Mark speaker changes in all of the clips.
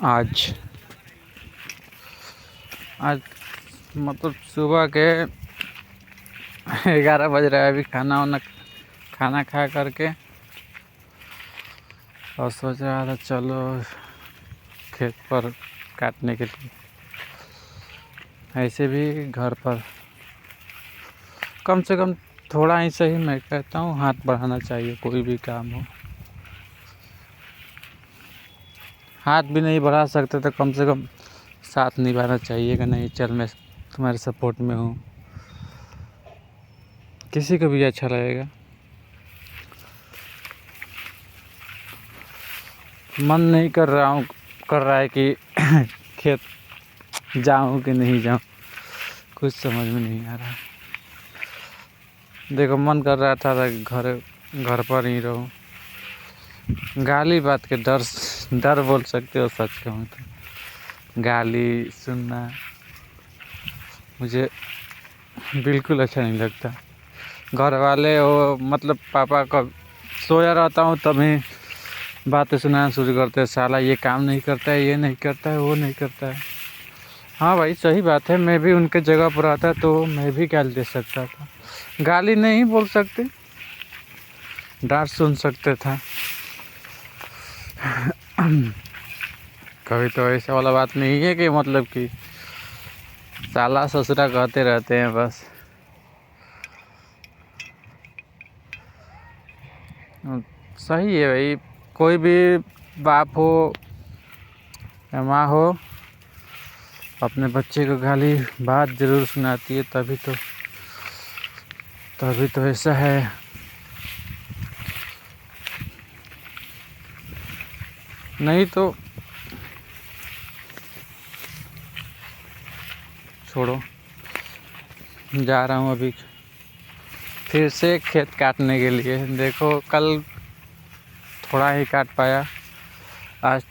Speaker 1: आज आज मतलब सुबह के 11 बज रहा है। अभी खाना खा करके और सोच रहा था चलो खेत पर काटने के लिए। ऐसे भी घर पर कम से कम थोड़ा ही सही, मैं कहता हूँ हाथ बढ़ाना चाहिए। कोई भी काम हो, हाथ भी नहीं बढ़ा सकते तो कम से कम साथ निभाना चाहिए कि नहीं, चल मैं तुम्हारे सपोर्ट में हूँ। किसी को भी अच्छा लगेगा। मन नहीं कर रहा है कि खेत जाऊं कि नहीं जाऊं, कुछ समझ में नहीं आ रहा। देखो, मन कर रहा था घर घर पर ही रहूं। गाली बात के डर बोल सकते हो। सच कहूं तो गाली सुनना मुझे बिल्कुल अच्छा नहीं लगता। घर वाले हो, मतलब पापा का सोया रहता हूँ तभी बातें सुनाना शुरू करते हैं, साला ये काम नहीं करता है, ये नहीं करता है, वो नहीं करता है। हाँ भाई, सही बात है। मैं भी उनके जगह पर आता तो मैं भी गाली दे सकता था। गाली नहीं बोल सकते, डांट सुन सकते था। कभी तो ऐसा वाला बात नहीं है कि मतलब कि साला ससुरा कहते रहते हैं बस। सही है भाई, कोई भी बाप हो या माँ हो, अपने बच्चे को गाली बात ज़रूर सुनाती है। तभी तो ऐसा है। नहीं तो छोड़ो, जा रहा हूँ अभी फिर से खेत काटने के लिए। देखो, कल थोड़ा ही काट पाया, आज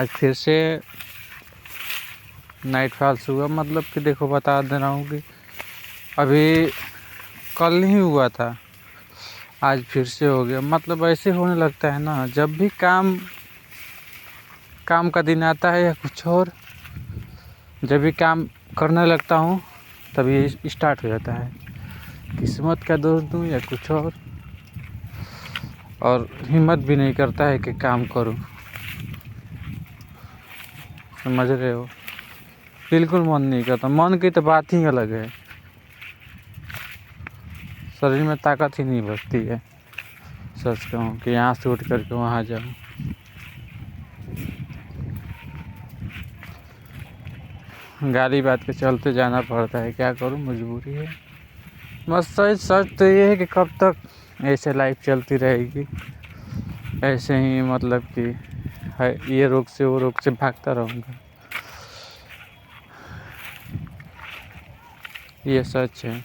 Speaker 1: फिर से नाइट फॉल्स हुआ। मतलब कि देखो, बता दे रहा हूँ कि अभी कल नहीं हुआ था, आज फिर से हो गया। मतलब ऐसे होने लगता है ना, जब भी काम का दिन आता है या कुछ और, जब भी काम करने लगता हूँ तभी स्टार्ट हो जाता है। किस्मत का दोष दूँ या कुछ और हिम्मत भी नहीं करता है कि काम करूँ। समझ रहे हो? बिल्कुल मन नहीं करता। मन की तो बात ही अलग है, शरीर में ताकत ही नहीं बचती है। सच कहूँ कि यहाँ से उठ करके वहाँ जाऊँ। गाली बात के चलते जाना पड़ता है, क्या करूँ, मजबूरी है। बस सच तो ये है कि कब तक ऐसे लाइफ चलती रहेगी, ऐसे ही मतलब कि है, ये रोग से वो रोग से भागता रहूँगा। ये सच है,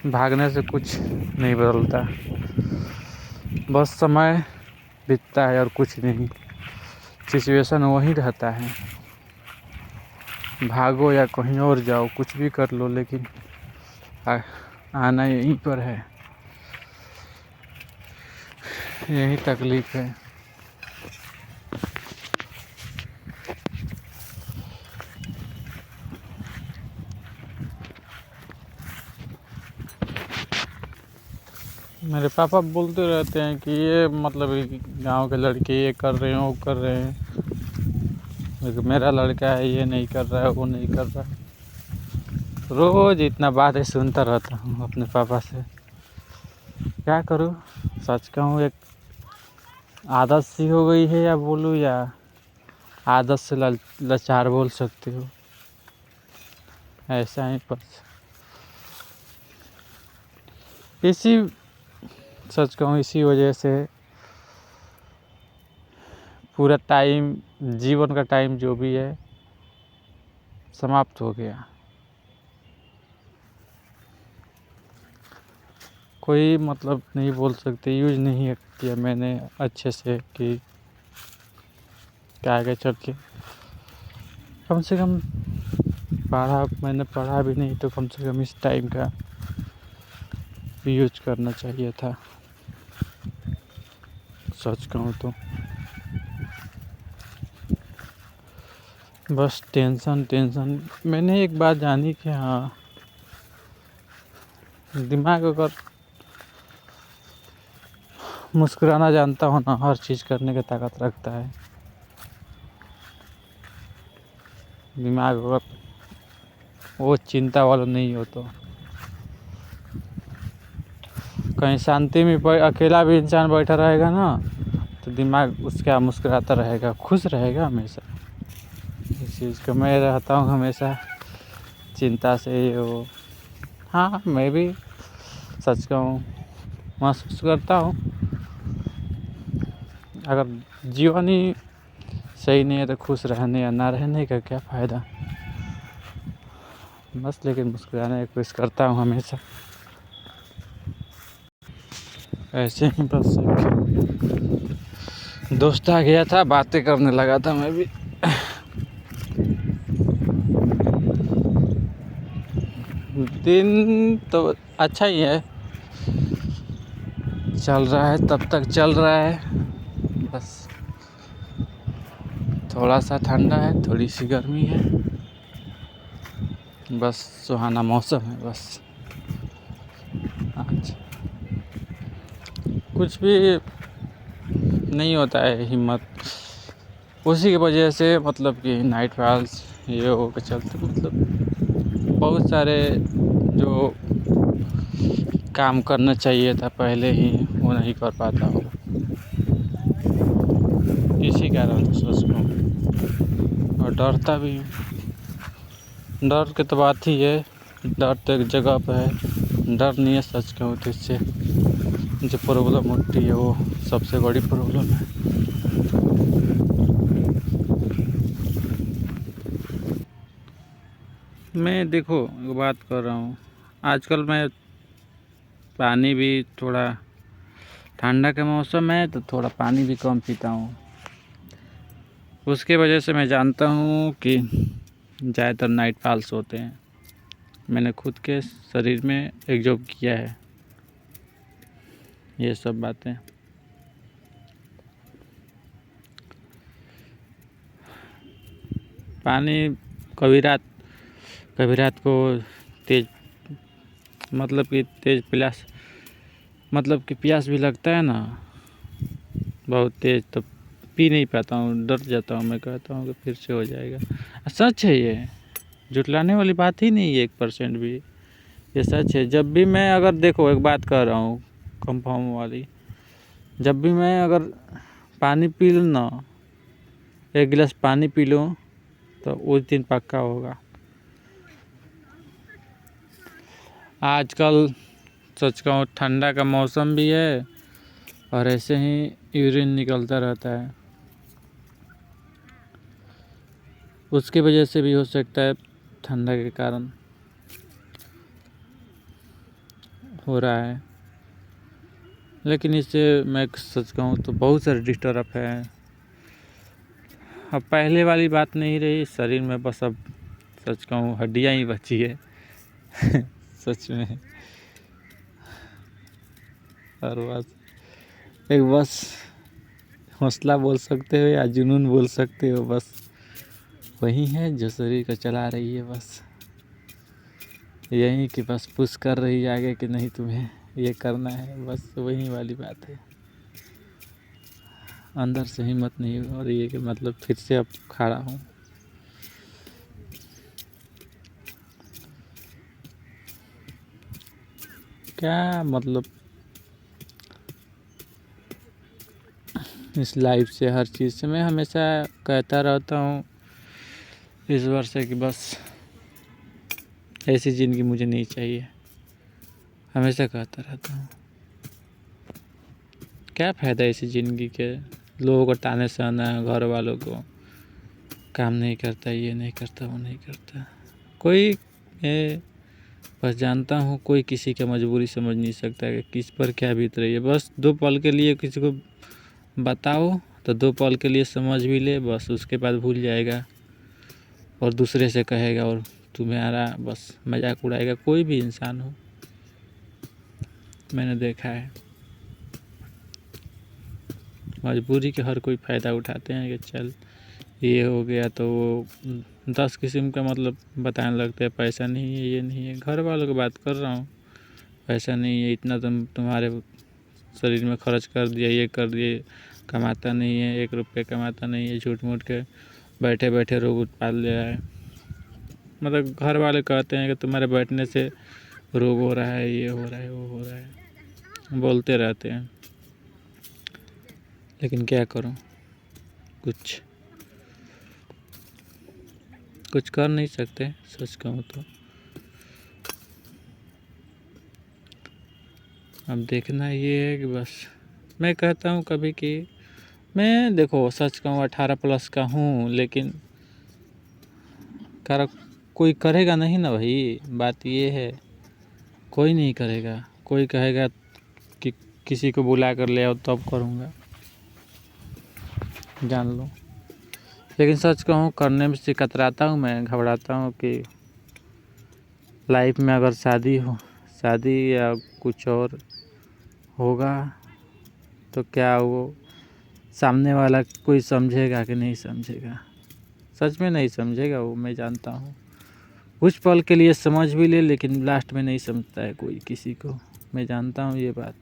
Speaker 1: भागने से कुछ नहीं बदलता, बस समय बीतता है और कुछ नहीं। सिचुएशन वही रहता है। भागो या कहीं और जाओ, कुछ भी कर लो, लेकिन आना यहीं पर है। यही तकलीफ है। मेरे पापा बोलते रहते हैं कि ये मतलब गांव के लड़के ये कर रहे हैं, वो कर रहे हैं, लेकिन मेरा लड़का है ये नहीं कर रहा है, वो नहीं कर रहा है। रोज इतना बातें सुनता रहता हूँ अपने पापा से। क्या करूँ? सच कहूँ, एक आदत सी हो गई है, या बोलूँ या आदत से लाचार बोल सकते हो। ऐसा ही बस। सच कहूँ, इसी वजह से पूरा टाइम, जीवन का टाइम जो भी है समाप्त हो गया। कोई मतलब नहीं बोल सकते, यूज नहीं किया मैंने अच्छे से कि क्या आगे चल के। कम से कम मैंने पढ़ा भी नहीं तो कम से कम इस टाइम का यूज करना चाहिए था, सच कहूँ तो। बस टेंशन टेंशन। मैंने एक बात जानी कि हाँ, दिमाग अगर मुस्कुराना जानता हो ना, हर चीज़ करने की ताकत रखता है। दिमाग अगर वो चिंता वाला नहीं हो तो कहीं शांति में अकेला भी इंसान बैठा रहेगा ना, तो दिमाग उसका मुस्कुराता रहेगा, खुश रहेगा हमेशा। इस चीज़ का मैं रहता हूँ हमेशा चिंता से ये वो। हाँ, मैं भी सच कहूँ महसूस करता हूँ, अगर जीवन ही सही नहीं है तो खुश रहने या ना रहने का क्या फ़ायदा। बस लेकिन मुस्कुराने की कोशिश करता हूँ हमेशा। ऐसे ही बस एक दोस्त आ गया था, बातें करने लगा था मैं भी। दिन तो अच्छा ही है, चल रहा है, तब तक चल रहा है। बस थोड़ा सा ठंडा है, थोड़ी सी गर्मी है, बस सुहाना मौसम है बस। आज कुछ भी नहीं होता है हिम्मत, उसी की वजह से मतलब कि नाइट फॉल्स ये हो के चलते मतलब बहुत सारे जो काम करना चाहिए था पहले ही वो नहीं कर पाता हूँ। इसी कारण सोच रहा हूँ और डरता भी हूँ। डर की तो बात ही है, डर तो एक जगह पे है, डर नहीं है सच कहूँ तो इससे जो प्रॉब्लम होती है वो सबसे बड़ी प्रॉब्लम है। मैं देखो एक बात कर रहा हूँ, आजकल मैं पानी भी थोड़ा, ठंडा का मौसम है तो थोड़ा पानी भी कम पीता हूँ। उसके वजह से मैं जानता हूँ कि ज़्यादातर नाइट फॉल्स होते हैं। मैंने खुद के शरीर में एब्जॉर्ब किया है ये सब बातें। पानी कभी रात को तेज मतलब कि तेज प्यास, मतलब कि प्यास भी लगता है ना बहुत तेज, तो पी नहीं पाता हूँ, डर जाता हूँ। मैं कहता हूँ कि फिर से हो जाएगा। सच है, ये जुटलाने वाली बात ही नहीं है 1% भी, ये सच है। जब भी मैं अगर देखो एक बात कर रहा हूँ कंफर्म वाली, जब भी मैं अगर पानी पी लूँ ना, एक गिलास पानी पी लूँ तो उस दिन पक्का होगा। आजकल सच कहूँ ठंडा का मौसम भी है और ऐसे ही यूरिन निकलता रहता है, उसकी वजह से भी हो सकता है, ठंडा के कारण हो रहा है। लेकिन इससे मैं सच कहूँ तो बहुत सारे डिस्टर्ब है। अब पहले वाली बात नहीं रही शरीर में, बस अब सच कहूँ हड्डियाँ ही बची है सच में। और बस हौसला बोल सकते हो या जुनून बोल सकते हो, बस वही है जो शरीर को चला रही है। बस यही कि बस पुश कर रही है आगे कि नहीं तुम्हें ये करना है, बस वही वाली बात है। अंदर से हिम्मत नहीं हो रही है कि मतलब फिर से अब खड़ा हूँ। क्या मतलब इस लाइफ से, हर चीज़ से मैं हमेशा कहता रहता हूँ इस वर्ष से कि बस ऐसी ज़िंदगी मुझे नहीं चाहिए। हमेशा कहता रहता हूँ क्या फ़ायदा ऐसी ज़िंदगी के, लोगों को ताने सहना, घर वालों को काम नहीं करता, ये नहीं करता, वो नहीं करता। कोई मैं बस जानता हूँ कोई किसी का मजबूरी समझ नहीं सकता कि किस पर क्या बीत रही है। बस 2 पल के लिए किसी को बताओ तो 2 पल के लिए समझ भी ले, बस उसके बाद भूल जाएगा और दूसरे से कहेगा और तुम्हारा बस मजाक उड़ाएगा। कोई भी इंसान हो, मैंने देखा है मजबूरी के हर कोई फ़ायदा उठाते हैं कि चल ये हो गया तो वो 10 किस्म का मतलब बताने लगते हैं, पैसा नहीं है, ये नहीं है। घर वालों की बात कर रहा हूँ, पैसा नहीं है, इतना तुम्हारे शरीर में खर्च कर दिया, ये कर दिए, कमाता नहीं है, 1 रुपये कमाता नहीं है, झूठ मूठ के बैठे बैठे रोग उत्पाद ले आए। मतलब घर वाले कहते हैं कि तुम्हारे बैठने से रोग हो रहा है, ये हो रहा है, वो हो रहा है, बोलते रहते हैं। लेकिन क्या करूं, कुछ कर नहीं सकते, सच कहूँ तो। अब देखना ये है कि बस मैं कहता हूँ कभी कि मैं, देखो सच कहूँ 18 प्लस का हूँ, लेकिन कोई करेगा नहीं ना भाई। बात ये है, कोई नहीं करेगा। कोई कहेगा कि किसी को बुला कर ले आओ तब करूँगा, जान लो। लेकिन सच कहूँ करने में से कतराता हूँ, मैं घबराता हूँ कि लाइफ में अगर शादी या कुछ और होगा तो क्या वो सामने वाला कोई समझेगा कि नहीं समझेगा। सच में नहीं समझेगा वो, मैं जानता हूँ। कुछ पल के लिए समझ भी ले, लेकिन लास्ट में नहीं समझता है कोई किसी को, मैं जानता हूँ ये बात।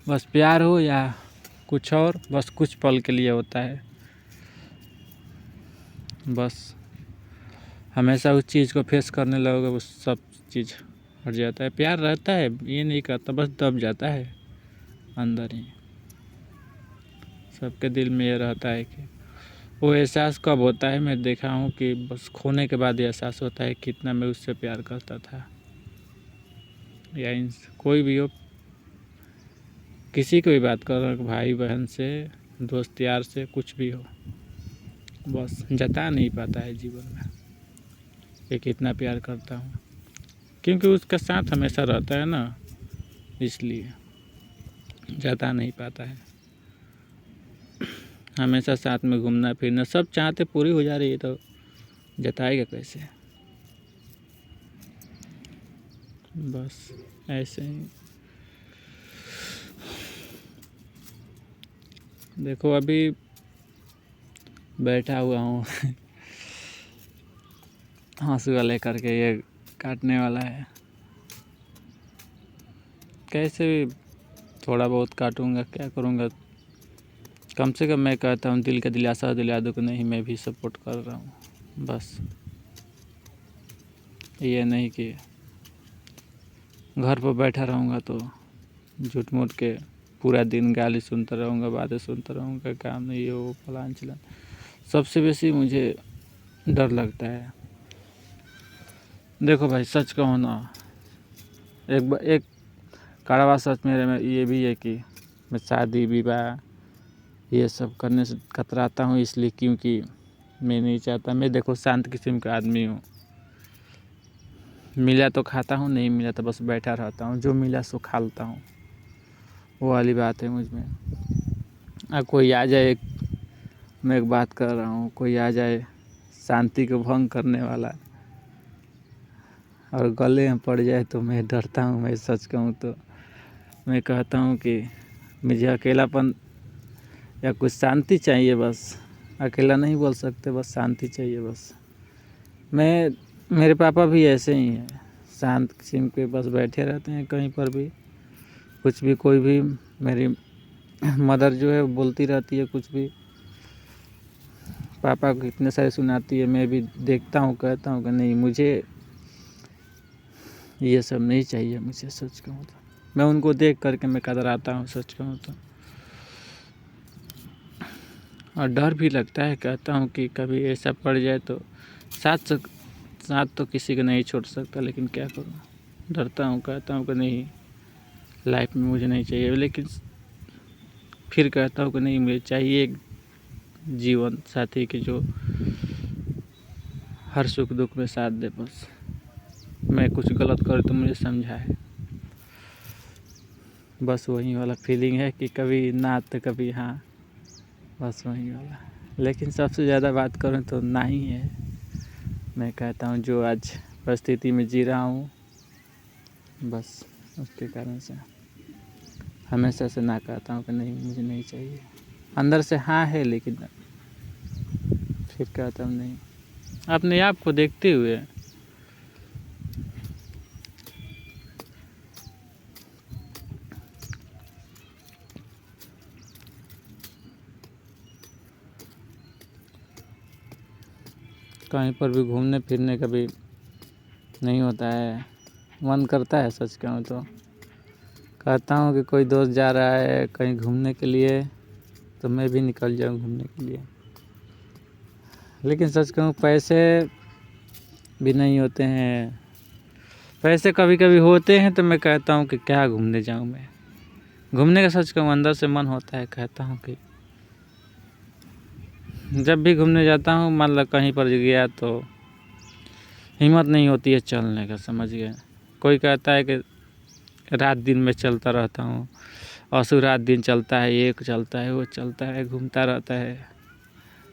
Speaker 1: बस प्यार हो या कुछ और, बस कुछ पल के लिए होता है। बस हमेशा उस चीज़ को फेस करने लगोगे, वो सब चीज़ हट जाता है। प्यार रहता है, ये नहीं करता, बस दब जाता है अंदर ही। सबके दिल में ये रहता है कि वो एहसास कब होता है, मैं देखा हूँ कि बस खोने के बाद एहसास होता है कितना मैं उससे प्यार करता था। या कोई भी हो, किसी को भी बात करो, भाई बहन से, दोस्त यार से, कुछ भी हो, बस जता नहीं पाता है जीवन में कि कितना प्यार करता हूँ, क्योंकि उसका साथ हमेशा रहता है ना, इसलिए जता नहीं पाता है। हमेशा साथ में घूमना फिरना सब चाहते पूरी हो जा रही है तो जताएगा कैसे। बस ऐसे ही देखो, अभी बैठा हुआ हूँ हंसुआ लेकर के, ये काटने वाला है। कैसे भी थोड़ा बहुत काटूंगा, क्या करूँगा। कम से कम मैं कहता हूँ दिल का दिलासा दिला दो कि नहीं, मैं भी सपोर्ट कर रहा हूँ। बस ये नहीं कि घर पर बैठा रहूँगा तो झूठ मूठ के पूरा दिन गाली सुनता रहूँगा, बातें सुनता रहूँगा, काम नहीं हो, फलान चिलान। सबसे बेसी मुझे डर लगता है। देखो भाई सच कहूँ ना, एक कड़वा सच मेरे में ये भी है कि मैं शादी विवाह ये सब करने से कतराता हूँ, इसलिए क्योंकि मैं नहीं चाहता। मैं देखो शांत किस्म का आदमी हूँ, मिला तो खाता हूँ, नहीं मिला तो बस बैठा रहता हूँ, जो मिला सो खा लेता हूँ, वो वाली बात है मुझ में। अब कोई आ जाए, मैं एक बात कर रहा हूँ, कोई आ जाए शांति को भंग करने वाला और गले में पड़ जाए तो मैं डरता हूँ। मैं सच कहूँ तो मैं कहता हूँ कि मुझे अकेलापन या कुछ शांति चाहिए, बस अकेला नहीं बोल सकते, बस शांति चाहिए बस। मेरे पापा भी ऐसे ही हैं, शांत किस्म के, बस बैठे रहते हैं कहीं पर भी, कुछ भी कोई भी। मेरी मदर जो है बोलती रहती है कुछ भी, पापा को इतने सारे सुनाती है, मैं भी देखता हूँ, कहता हूँ कि नहीं, मुझे ये सब नहीं चाहिए मुझे। सच कहूँ तो मैं उनको देख करके मैं कतराता हूँ, सच कहूँ तो। और डर भी लगता है, कहता हूँ कि कभी ऐसा पड़ जाए तो साथ तो किसी को नहीं छोड़ सकता, लेकिन क्या करूँ, डरता हूँ। कहता हूँ कि नहीं, लाइफ में मुझे नहीं चाहिए, लेकिन फिर कहता हूँ कि नहीं, मुझे चाहिए एक जीवन साथी की जो हर सुख दुख में साथ दे। बस मैं कुछ गलत करूँ तो मुझे समझाए, बस वही वाला फीलिंग है कि कभी ना तो कभी हाँ, बस वही वाला। लेकिन सबसे ज़्यादा बात करूँ तो ना ही है। मैं कहता हूँ जो आज परिस्थिति में जी रहा हूँ, बस उसके कारण से हमेशा से ना कहता हूँ कि नहीं, मुझे नहीं चाहिए। अंदर से हाँ है, लेकिन फिर कहता हूँ नहीं, अपने आप को देखते हुए। कहीं पर भी घूमने फिरने का भी नहीं होता है, मन करता है सच कहूँ तो। कहता हूँ कि कोई दोस्त जा रहा है कहीं घूमने के लिए तो मैं भी निकल जाऊँ घूमने के लिए, लेकिन सच कहूँ पैसे भी नहीं होते हैं। पैसे कभी कभी होते हैं तो मैं कहता हूँ कि क्या घूमने जाऊँ मैं। घूमने का सच कहूँ अंदर से मन होता है, कहता हूँ कि जब भी घूमने जाता हूँ मान लो कहीं पर गया तो हिम्मत नहीं होती है चलने का, समझ गए। कोई कहता है कि रात दिन में चलता रहता हूँ, आंसू रात दिन चलता है, एक चलता है वो चलता है, घूमता रहता है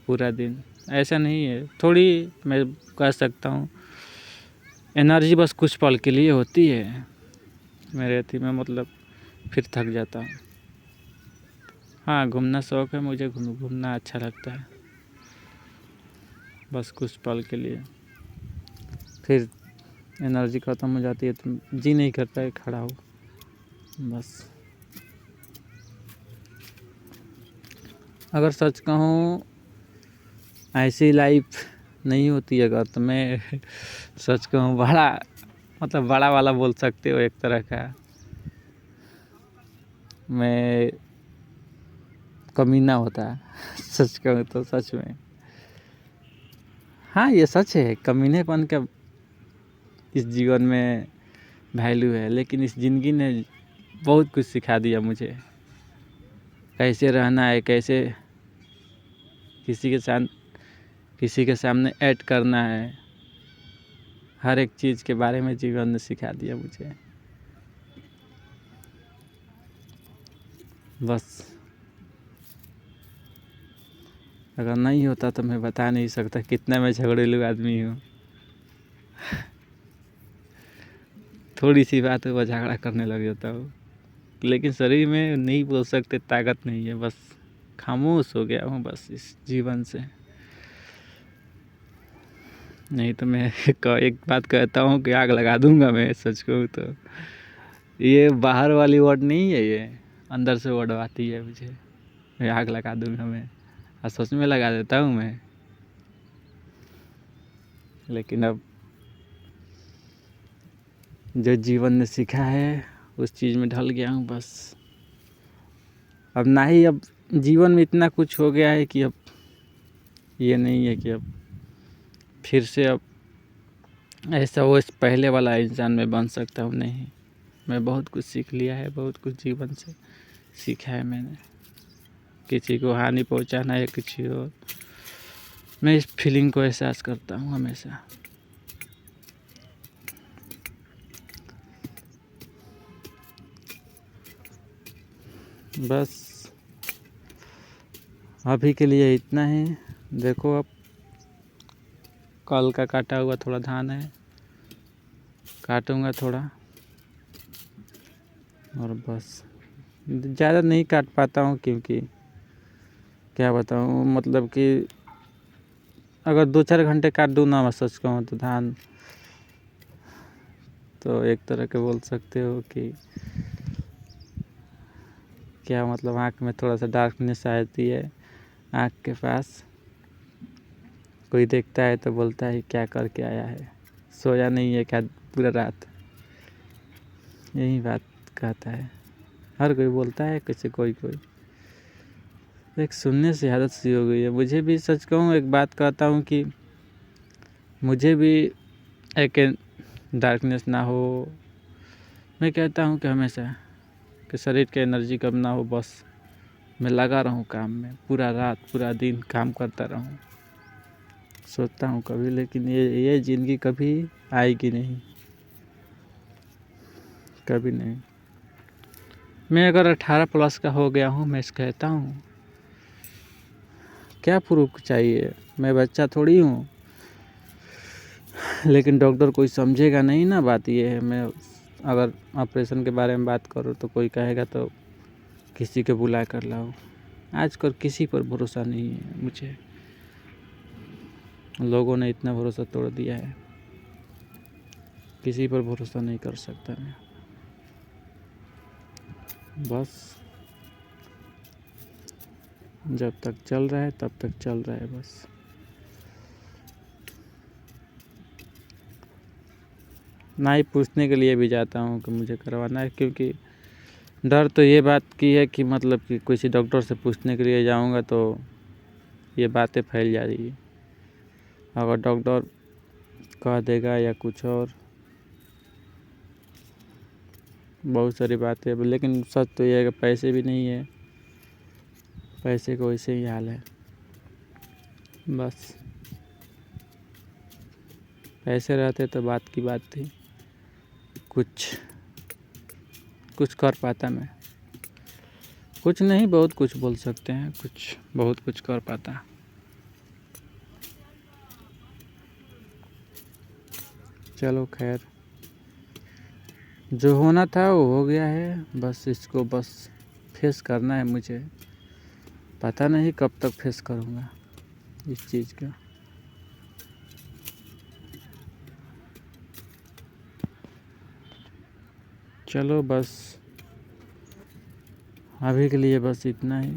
Speaker 1: पूरा दिन। ऐसा नहीं है, थोड़ी मैं कह सकता हूँ एनर्जी बस कुछ पल के लिए होती है मेरे अथी में, मतलब फिर थक जाता हूँ। हाँ घूमना शौक़ है मुझे, घूमना अच्छा लगता है, बस कुछ पल के लिए फिर एनर्जी ख़त्म हो जाती है तो जी नहीं करता है खड़ा हो बस। अगर सच कहूँ ऐसी लाइफ नहीं होती अगर तो मैं सच कहूँ बड़ा मतलब बड़ा वाला बोल सकते हो एक तरह का, मैं कमीना होता सच कहूँ तो सच में। हाँ ये सच है, कमीनेपन का इस जीवन में वैल्यू है, लेकिन इस ज़िंदगी ने बहुत कुछ सिखा दिया मुझे, कैसे रहना है, कैसे किसी के सामने ऐड करना है, हर एक चीज़ के बारे में जीवन ने सिखा दिया मुझे। बस अगर नहीं होता तो मैं बता नहीं सकता कितना मैं झगड़ेलू आदमी हूँ। थोड़ी सी बात पर झगड़ा करने लग जाता हूँ, लेकिन शरीर में नहीं बोल सकते, ताकत नहीं है, बस खामोश हो गया हूँ बस इस जीवन से। नहीं तो मैं एक बात कहता हूँ कि आग लगा दूंगा मैं, सच कहूँ तो। ये बाहर वाली वर्ड नहीं है, ये अंदर से वर्ड आती है मुझे, मैं आग लगा दूंगा मैं, और सच में लगा देता हूँ मैं। लेकिन अब जो जीवन ने सीखा है उस चीज़ में ढल गया हूँ बस। अब ना ही अब जीवन में इतना कुछ हो गया है कि अब ये नहीं है कि अब फिर से अब ऐसा वो पहले वाला इंसान मैं बन सकता हूँ, नहीं। मैं बहुत कुछ सीख लिया है, बहुत कुछ जीवन से सीखा है मैंने। किसी को हानि पहुँचाना या किसी और, मैं इस फीलिंग को एहसास करता हूँ हमेशा। बस अभी के लिए इतना ही। देखो अब कल का काटा हुआ थोड़ा धान है, काटूंगा थोड़ा, और बस ज़्यादा नहीं काट पाता हूँ क्योंकि क्या बताऊँ, मतलब कि अगर 2-4 घंटे काट दूँ ना मैं सच कहूँ तो धान, तो एक तरह के बोल सकते हो कि क्या मतलब आँख में थोड़ा सा डार्कनेस आ जाती है, आँख के पास कोई देखता है तो बोलता है क्या करके आया है, सोया नहीं है क्या पूरा रात, यही बात कहता है। हर कोई बोलता है, किसी कोई एक सुनने से आदत सी हो गई है मुझे भी। सच कहूँ एक बात कहता हूँ कि मुझे भी एक डार्कनेस ना हो, मैं कहता हूँ कि हमेशा कि शरीर की एनर्जी कम ना हो, बस मैं लगा रहूँ काम में, पूरा रात पूरा दिन काम करता रहूँ। सोचता हूँ कभी, लेकिन ये ज़िंदगी कभी आएगी नहीं, कभी नहीं। मैं अगर 18+ का हो गया हूँ, मैं कहता हूँ क्या प्रूफ चाहिए, मैं बच्चा थोड़ी हूँ। लेकिन डॉक्टर कोई समझेगा नहीं ना, बात ये है। मैं अगर ऑपरेशन के बारे में बात करूँ तो कोई कहेगा तो किसी को बुला कर लाओ, आजकल किसी पर भरोसा नहीं है मुझे। लोगों ने इतना भरोसा तोड़ दिया है, किसी पर भरोसा नहीं कर सकता मैं। बस जब तक चल रहा है तब तक चल रहा है बस। ना ही पूछने के लिए भी जाता हूँ कि मुझे करवाना है, क्योंकि डर तो ये बात की है कि मतलब कि किसी डॉक्टर से पूछने के लिए जाऊँगा तो ये बातें फैल जा रही है। अगर डॉक्टर कह देगा या कुछ और, बहुत सारी बातें। लेकिन सच तो ये है कि पैसे भी नहीं है, पैसे का वैसे ही हाल है। बस पैसे रहते तो बात की बात थी, कुछ कर पाता मैं। कुछ नहीं, बहुत कुछ बोल सकते हैं, कुछ बहुत कुछ कर पाता। चलो खैर, जो होना था वो हो गया है। बस इसको फेस करना है मुझे। पता नहीं कब तक फेस करूँगा इस चीज़ का। चलो बस अभी के लिए बस इतना ही।